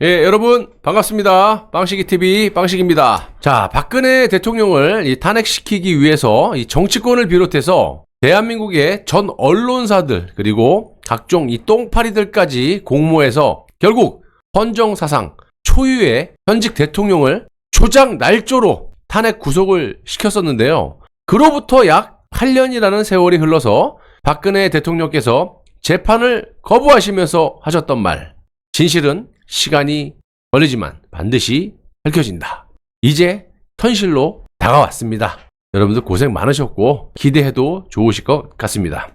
여러분 반갑습니다. 빵식이TV 빵식입니다. 자, 박근혜 대통령을 탄핵시키기 위해서 이 정치권을 비롯해서 대한민국의 전 언론사들 그리고 각종 이 똥파리들까지 공모해서 결국 헌정사상 초유의 현직 대통령을 조작 날조로 탄핵 구속을 시켰었는데요. 그로부터 약 8년이라는 세월이 흘러서 박근혜 대통령께서 재판을 거부하시면서 하셨던 말, 진실은 시간이 걸리지만 반드시 밝혀진다. 이제 현실로 다가왔습니다. 여러분들 고생 많으셨고 기대해도 좋으실 것 같습니다.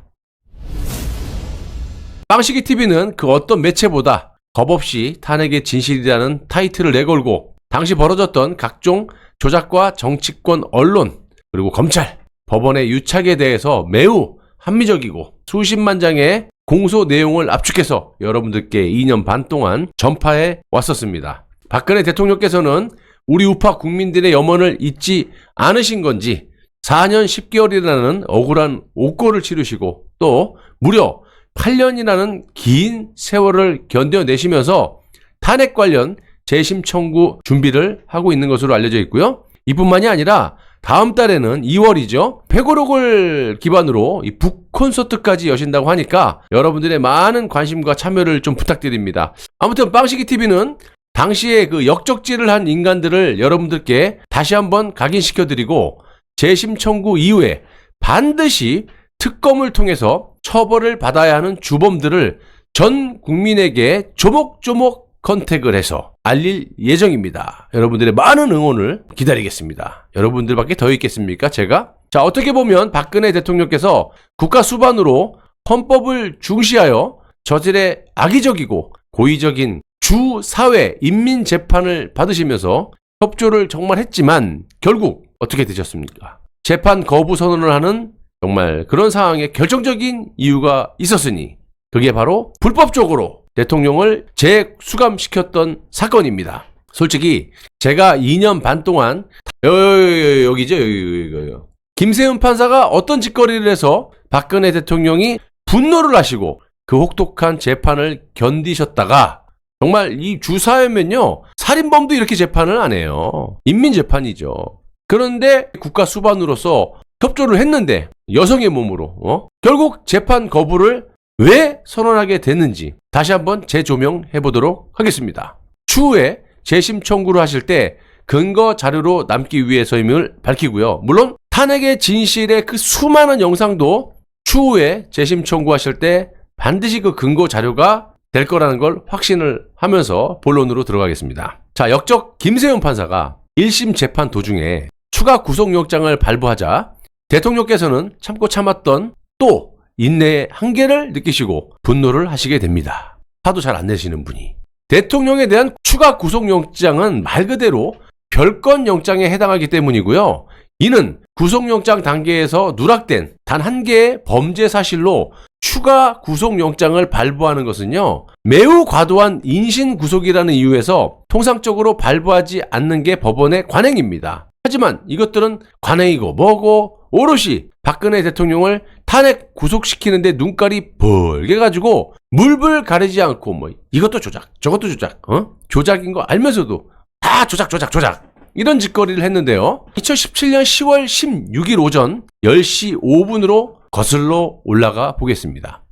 빵식이TV는 그 어떤 매체보다 겁없이 탄핵의 진실이라는 타이틀을 내걸고 당시 벌어졌던 각종 조작과 정치권, 언론, 그리고 검찰, 법원의 유착에 대해서 매우 합리적이고 수십만 장의 공소 내용을 압축해서 여러분들께 2년 반 동안 전파해 왔었습니다. 박근혜 대통령께서는 우리 우파 국민들의 염원을 잊지 않으신 건지 4년 10개월이라는 억울한 옥고를 치르시고 또 무려 8년이라는 긴 세월을 견뎌내시면서 탄핵 관련 재심 청구 준비를 하고 있는 것으로 알려져 있고요. 이뿐만이 아니라 다음 달에는 2월이죠. 회고록을 기반으로 이 북콘서트까지 여신다고 하니까 여러분들의 많은 관심과 참여를 좀 부탁드립니다. 아무튼 빵식이TV는 당시에 그 역적질을 한 인간들을 여러분들께 다시 한번 각인시켜드리고 재심 청구 이후에 반드시 특검을 통해서 처벌을 받아야 하는 주범들을 전 국민에게 조목조목 컨택을 해서 알릴 예정입니다. 여러분들의 많은 응원을 기다리겠습니다. 여러분들밖에 더 있겠습니까? 제가? 자, 어떻게 보면 박근혜 대통령께서 국가 수반으로 헌법을 중시하여 저질의 악의적이고 고의적인 주사회 인민재판을 받으시면서 협조를 정말 했지만 결국 어떻게 되셨습니까? 재판 거부 선언을 하는 정말 그런 상황에 결정적인 이유가 있었으니 그게 바로 불법적으로 대통령을 재수감시켰던 사건입니다. 솔직히 제가 2년 반 동안 여기죠. 여기. 김세훈 판사가 어떤 짓거리를 해서 박근혜 대통령이 분노를 하시고 그 혹독한 재판을 견디셨다가 정말 이 주사회면요 살인범도 이렇게 재판을 안 해요. 인민재판이죠. 그런데 국가 수반으로서 협조를 했는데 여성의 몸으로 결국 재판 거부를 왜 선언하게 됐는지 다시 한번 재조명해 보도록 하겠습니다. 추후에 재심 청구를 하실 때 근거 자료로 남기 위해서임을 밝히고요. 물론 탄핵의 진실의 그 수많은 영상도 추후에 재심 청구하실 때 반드시 그 근거 자료가 될 거라는 걸 확신을 하면서 본론으로 들어가겠습니다. 자, 역적 김세훈 판사가 1심 재판 도중에 추가 구속영장을 발부하자 대통령께서는 참고 참았던 또 인내의 한계를 느끼시고 분노를 하시게 됩니다. 화도 잘 안 내시는 분이. 대통령에 대한 추가 구속영장은 말 그대로 별건 영장에 해당하기 때문이고요. 이는 구속영장 단계에서 누락된 단 한 개의 범죄 사실로 추가 구속영장을 발부하는 것은요. 매우 과도한 인신구속이라는 이유에서 통상적으로 발부하지 않는 게 법원의 관행입니다. 하지만 이것들은 관행이고 뭐고 오롯이 박근혜 대통령을 탄핵 구속시키는데 눈깔이 벌게 가지고 물불 가리지 않고 뭐 이것도 조작 저것도 조작 조작인 거 알면서도 다 조작 이런 짓거리를 했는데요. 2017년 10월 16일 오전 10시 5분으로 거슬러 올라가 보겠습니다.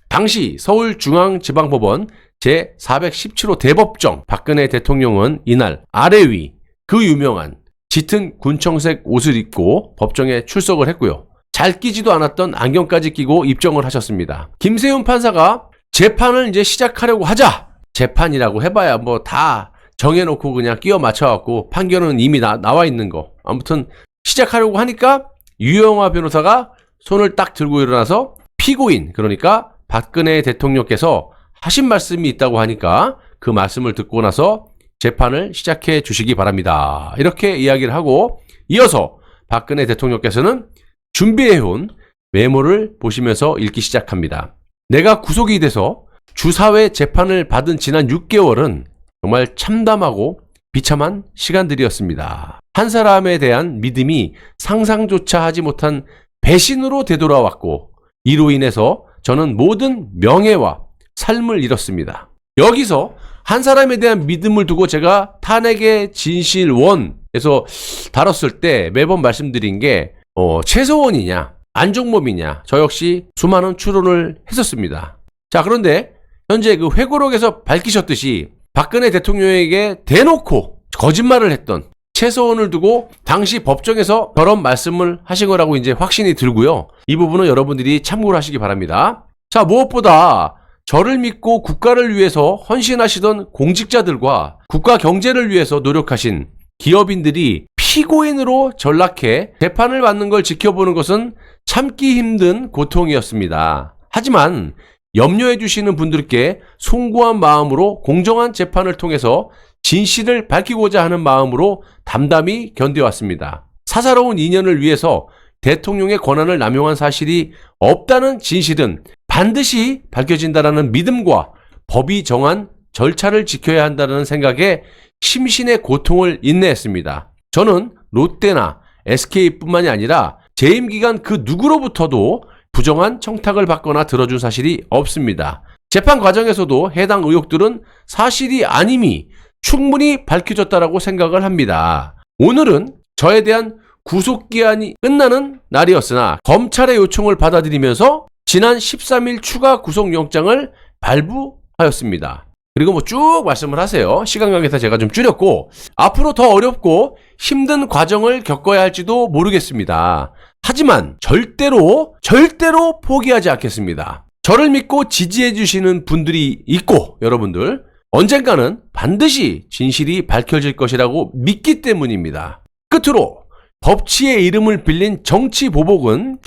당시 서울중앙지방법원 제417호 대법정 박근혜 대통령은 이날 아래 위 그 유명한 짙은 군청색 옷을 입고 법정에 출석을 했고요. 잘 끼지도 않았던 안경까지 끼고 입정을 하셨습니다. 김세훈 판사가 재판을 이제 시작하려고 하자 재판이라고 해봐야 뭐 다 정해놓고 그냥 끼워 맞춰갖고 판결은 이미 나와 있는 거 아무튼 시작하려고 하니까 유영하 변호사가 손을 딱 들고 일어나서 피고인 그러니까 박근혜 대통령께서 하신 말씀이 있다고 하니까 그 말씀을 듣고 나서 재판을 시작해 주시기 바랍니다. 이렇게 이야기를 하고 이어서 박근혜 대통령께서는 준비해온 메모를 보시면서 읽기 시작합니다. 내가 구속이 돼서 주사회 재판을 받은 지난 6개월은 정말 참담하고 비참한 시간들이었습니다. 한 사람에 대한 믿음이 상상조차 하지 못한 배신으로 되돌아왔고 이로 인해서 저는 모든 명예와 삶을 잃었습니다. 여기서 한 사람에 대한 믿음을 두고 제가 탄핵의 진실 1에서 다뤘을 때 매번 말씀드린 게 최서원이냐 안종범이냐 저 역시 수많은 추론을 했었습니다. 자, 그런데 현재 그 회고록에서 밝히셨듯이 박근혜 대통령에게 대놓고 거짓말을 했던 최서원을 두고 당시 법정에서 저런 말씀을 하신 거라고 이제 확신이 들고요. 이 부분은 여러분들이 참고를 하시기 바랍니다. 자, 무엇보다 저를 믿고 국가를 위해서 헌신하시던 공직자들과 국가 경제를 위해서 노력하신 기업인들이 피고인으로 전락해 재판을 받는 걸 지켜보는 것은 참기 힘든 고통이었습니다. 하지만 염려해 주시는 분들께 송구한 마음으로 공정한 재판을 통해서 진실을 밝히고자 하는 마음으로 담담히 견뎌왔습니다. 사사로운 인연을 위해서 대통령의 권한을 남용한 사실이 없다는 진실은 반드시 밝혀진다라는 믿음과 법이 정한 절차를 지켜야 한다는 생각에 심신의 고통을 인내했습니다. 저는 롯데나 SK뿐만이 아니라 재임 기간 그 누구로부터도 부정한 청탁을 받거나 들어준 사실이 없습니다. 재판 과정에서도 해당 의혹들은 사실이 아님이 충분히 밝혀졌다라고 생각을 합니다. 오늘은 저에 대한 구속기한이 끝나는 날이었으나 검찰의 요청을 받아들이면서 지난 13일 추가 구속영장을 발부하였습니다. 그리고 쭉 말씀을 하세요. 시간 관계상 제가 좀 줄였고 앞으로 더 어렵고 힘든 과정을 겪어야 할지도 모르겠습니다. 하지만 절대로 포기하지 않겠습니다. 저를 믿고 지지해 주시는 분들이 있고 여러분들 언젠가는 반드시 진실이 밝혀질 것이라고 믿기 때문입니다. 끝으로 법치의 이름을 빌린 정치보복은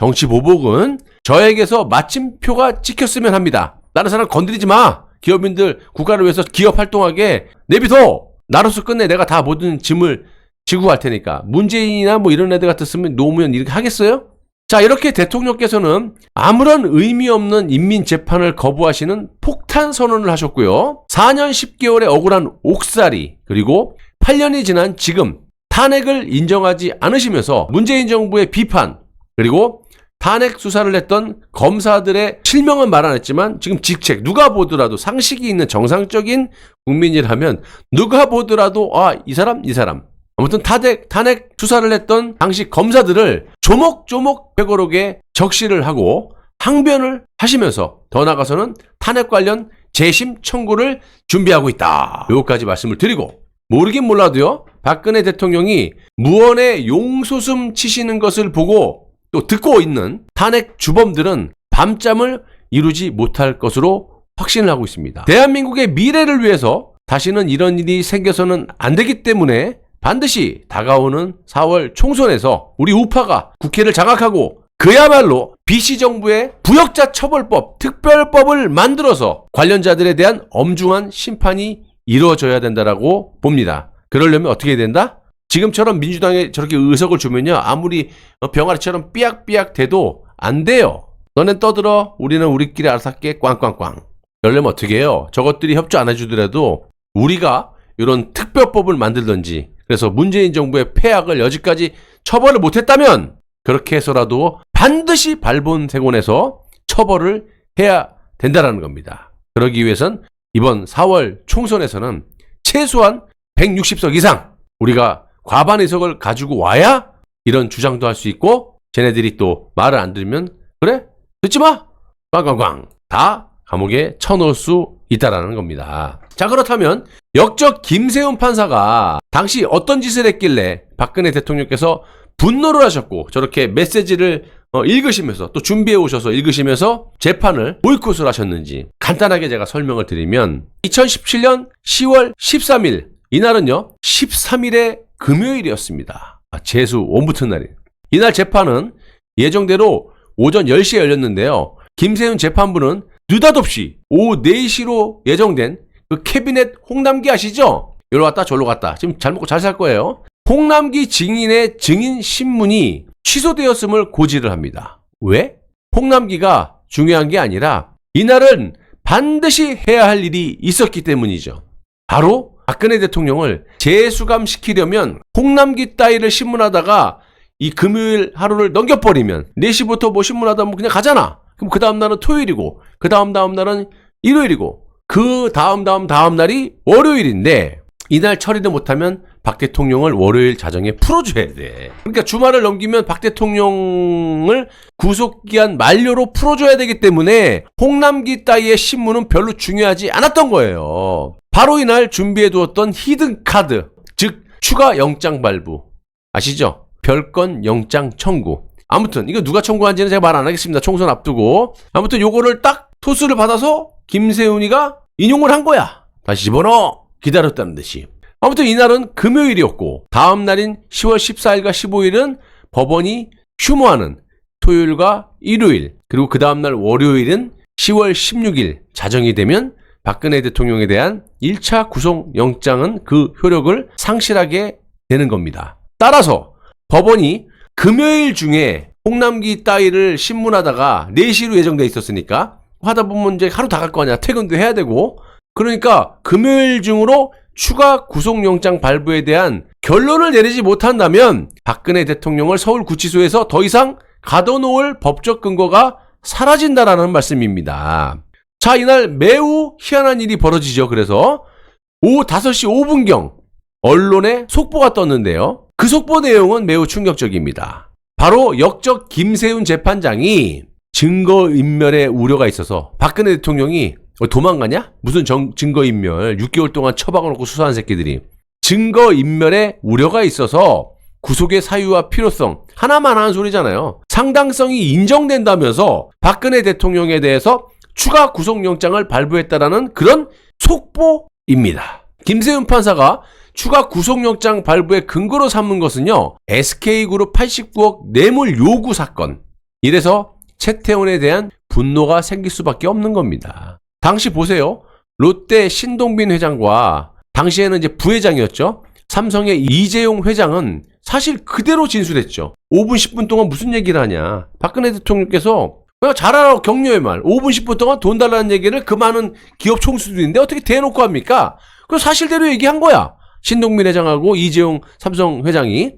저에게서 마침표가 찍혔으면 합니다. 다른 사람 건드리지 마. 기업인들 국가를 위해서 기업 활동하게 내비둬. 나로서 끝내. 내가 다 모든 짐을 지고 갈 테니까. 문재인이나 이런 애들 같았으면 노무현 이렇게 하겠어요? 자, 이렇게 대통령께서는 아무런 의미 없는 인민재판을 거부하시는 폭탄 선언을 하셨고요. 4년 10개월의 억울한 옥살이 그리고 8년이 지난 지금 탄핵을 인정하지 않으시면서 문재인 정부의 비판 그리고 탄핵 수사를 했던 검사들의 실명은 말 안 했지만 지금 직책 누가 보더라도 상식이 있는 정상적인 국민이라면 누가 보더라도 이 사람 아무튼 탄핵 수사를 했던 당시 검사들을 조목조목 회고록에 적시를 하고 항변을 하시면서 더 나아가서는 탄핵 관련 재심 청구를 준비하고 있다. 여기까지 말씀을 드리고 모르긴 몰라도요. 박근혜 대통령이 무언의 용솟음 치시는 것을 보고 또 듣고 있는 탄핵 주범들은 밤잠을 이루지 못할 것으로 확신을 하고 있습니다. 대한민국의 미래를 위해서 다시는 이런 일이 생겨서는 안 되기 때문에 반드시 다가오는 4월 총선에서 우리 우파가 국회를 장악하고 그야말로 BC정부의 부역자 처벌법, 특별법을 만들어서 관련자들에 대한 엄중한 심판이 이루어져야 된다라고 봅니다. 그러려면 어떻게 해야 된다? 지금처럼 민주당에 저렇게 의석을 주면요. 아무리 병아리처럼 삐약삐약 돼도 안 돼요. 너넨 떠들어. 우리는 우리끼리 알아서 할게. 꽝꽝꽝. 그러려면 어떻게 해요? 저것들이 협조 안 해주더라도 우리가 이런 특별법을 만들든지 그래서 문재인 정부의 폐악을 여지까지 처벌을 못했다면 그렇게 해서라도 반드시 발본색원에서 처벌을 해야 된다는 겁니다. 그러기 위해선 이번 4월 총선에서는 최소한 160석 이상 우리가 과반 의석을 가지고 와야 이런 주장도 할 수 있고 쟤네들이 또 말을 안 들으면 그래? 듣지 마! 꽝꽝꽝 다 감옥에 쳐넣을 수 있다라는 겁니다. 자, 그렇다면 역적 김세훈 판사가 당시 어떤 짓을 했길래 박근혜 대통령께서 분노를 하셨고 저렇게 메시지를 읽으시면서 또 준비해 오셔서 읽으시면서 재판을 보이콧을 하셨는지 간단하게 제가 설명을 드리면 2017년 10월 13일 이날은요 13일의 금요일이었습니다. 재수 원붙은 날이에요. 이날 재판은 예정대로 오전 10시에 열렸는데요. 김세훈 재판부는 느닷없이 오후 4시로 예정된 그 캐비넷 홍남기 아시죠? 여기로 갔다 저기로 갔다. 지금 잘 먹고 잘 살 거예요. 홍남기 증인의 증인 신문이 취소되었음을 고지를 합니다. 왜? 홍남기가 중요한 게 아니라 이날은 반드시 해야 할 일이 있었기 때문이죠. 바로 박근혜 대통령을 재수감시키려면 홍남기 따위를 신문하다가 이 금요일 하루를 넘겨버리면 4시부터 신문하다 그냥 가잖아. 그럼 그 다음 날은 토요일이고 그 다음 날은 일요일이고 그 다음 날이 월요일인데 이날 처리를 못하면 박 대통령을 월요일 자정에 풀어줘야 돼. 그러니까 주말을 넘기면 박 대통령을 구속기한 만료로 풀어줘야 되기 때문에 홍남기 따위의 신문은 별로 중요하지 않았던 거예요. 바로 이날 준비해두었던 히든카드, 즉 추가 영장 발부. 아시죠? 별건 영장 청구. 아무튼 이거 누가 청구한지는 제가 말 안 하겠습니다. 총선 앞두고. 아무튼 요거를 딱 토스를 받아서 김세훈이가 인용을 한 거야. 다시 집어넣어. 기다렸다는 듯이. 아무튼 이날은 금요일이었고 다음 날인 10월 14일과 15일은 법원이 휴무하는 토요일과 일요일, 그리고 그 다음 날 월요일은 10월 16일 자정이 되면 박근혜 대통령에 대한 1차 구속영장은 그 효력을 상실하게 되는 겁니다. 따라서 법원이 금요일 중에 홍남기 따위를 신문하다가 4시로 예정돼 있었으니까 하다 보면 이제 하루 다 갈 거 아니야. 퇴근도 해야 되고. 그러니까 금요일 중으로 추가 구속영장 발부에 대한 결론을 내리지 못한다면 박근혜 대통령을 서울구치소에서 더 이상 가둬놓을 법적 근거가 사라진다라는 말씀입니다. 자, 이날 매우 희한한 일이 벌어지죠. 그래서 오후 5시 5분경 언론에 속보가 떴는데요. 그 속보 내용은 매우 충격적입니다. 바로 역적 김세훈 재판장이 증거인멸의 우려가 있어서 박근혜 대통령이 도망가냐? 무슨 증거인멸. 6개월 동안 처박아놓고 수사한 새끼들이. 증거인멸의 우려가 있어서 구속의 사유와 필요성 하나만 하는 소리잖아요. 상당성이 인정된다면서 박근혜 대통령에 대해서 추가 구속영장을 발부했다라는 그런 속보입니다. 김세훈 판사가 추가 구속영장 발부의 근거로 삼은 것은요, SK그룹 89억 뇌물 요구 사건. 이래서 최태원에 대한 분노가 생길 수밖에 없는 겁니다. 당시 보세요. 롯데 신동빈 회장과 당시에는 이제 부회장이었죠. 삼성의 이재용 회장은 사실 그대로 진술했죠. 5분 10분 동안 무슨 얘기를 하냐. 박근혜 대통령께서 그냥 잘하라고 격려의 말. 5분 10분 동안 돈 달라는 얘기를 그 많은 기업 총수들인데 어떻게 대놓고 합니까? 그 사실대로 얘기한 거야. 신동빈 회장하고 이재용 삼성 회장이.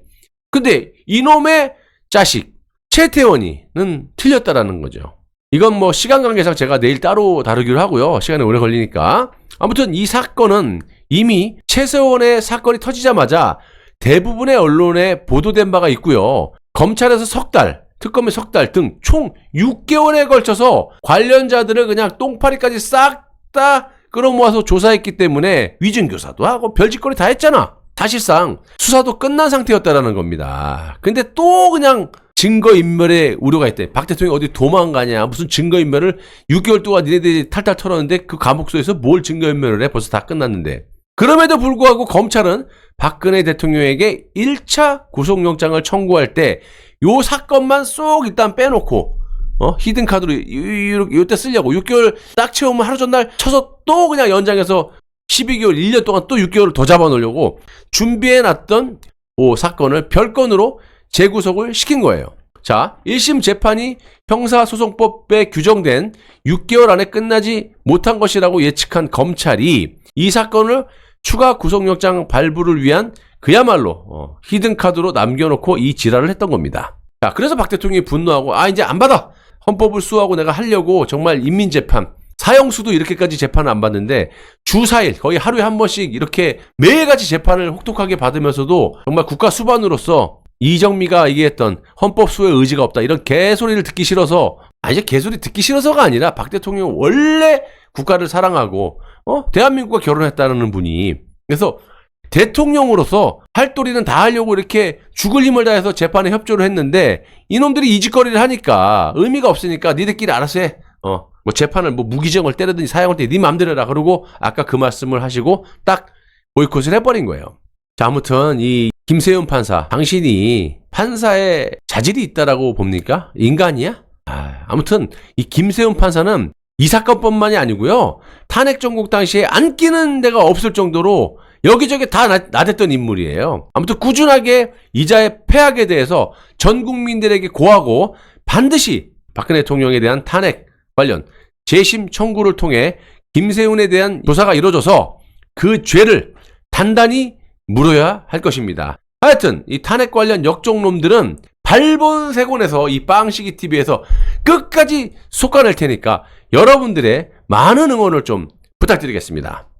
근데 이놈의 자식 최태원이는 틀렸다라는 거죠. 이건 뭐 시간 관계상 제가 내일 따로 다루기로 하고요. 시간이 오래 걸리니까. 아무튼 이 사건은 이미 최세원의 사건이 터지자마자 대부분의 언론에 보도된 바가 있고요. 검찰에서 석 달, 특검의 석 달 등 총 6개월에 걸쳐서 관련자들을 그냥 똥파리까지 싹 다 끌어모아서 조사했기 때문에 위증교사도 하고 별짓거리 다 했잖아. 사실상 수사도 끝난 상태였다라는 겁니다. 근데 또 그냥 증거인멸의 우려가 있대. 박 대통령이 어디 도망가냐. 무슨 증거인멸을 6개월 동안 니네들이 탈탈 털었는데 그 감옥소에서 뭘 증거인멸을 해. 벌써 다 끝났는데. 그럼에도 불구하고 검찰은 박근혜 대통령에게 1차 구속영장을 청구할 때 요 사건만 쏙 일단 빼놓고 히든카드로 요때 쓰려고 6개월 딱 채우면 하루 전날 쳐서 또 그냥 연장해서 12개월 1년 동안 또 6개월을 더 잡아놓으려고 준비해놨던 사건을 별건으로 재구속을 시킨 거예요. 자, 1심 재판이 형사소송법에 규정된 6개월 안에 끝나지 못한 것이라고 예측한 검찰이 이 사건을 추가 구속영장 발부를 위한 그야말로 히든카드로 남겨놓고 이 지랄을 했던 겁니다. 자, 그래서 박 대통령이 분노하고 이제 안 받아. 헌법을 수호하고 내가 하려고 정말 인민재판 사형수도 이렇게까지 재판을 안 받는데 주 4일 거의 하루에 한 번씩 이렇게 매일같이 재판을 혹독하게 받으면서도 정말 국가 수반으로서 이정미가 얘기했던 헌법 수호의 의지가 없다 이런 개소리를 듣기 싫어서 이제 개소리 듣기 싫어서가 아니라 박 대통령은 원래 국가를 사랑하고 대한민국과 결혼했다는 분이 그래서 대통령으로서 할 도리는 다 하려고 이렇게 죽을 힘을 다해서 재판에 협조를 했는데 이놈들이 이 짓거리를 하니까 의미가 없으니까 니들끼리 알아서 해. 뭐 재판을 뭐 무기징역을 때리든지 사형을 때리든지 네 맘대로 해라. 그러고 아까 그 말씀을 하시고 딱 보이콧을 해버린 거예요. 자, 아무튼 이 김세훈 판사, 당신이 판사의 자질이 있다라고 봅니까? 인간이야? 아무튼 이 김세훈 판사는 이 사건뿐만이 아니고요. 탄핵 정국 당시에 안 끼는 데가 없을 정도로 여기저기 다 나댔던 인물이에요. 아무튼 꾸준하게 이자의 폐악에 대해서 전 국민들에게 고하고 반드시 박근혜 대통령에 대한 탄핵 관련 재심 청구를 통해 김세훈에 대한 조사가 이루어져서 그 죄를 단단히 물어야 할 것입니다. 하여튼 이 탄핵 관련 역적놈들은 발본색원에서 이 빵시기 TV에서 끝까지 솎아낼 테니까 여러분들의 많은 응원을 좀 부탁드립니다. 부탁드리겠습니다.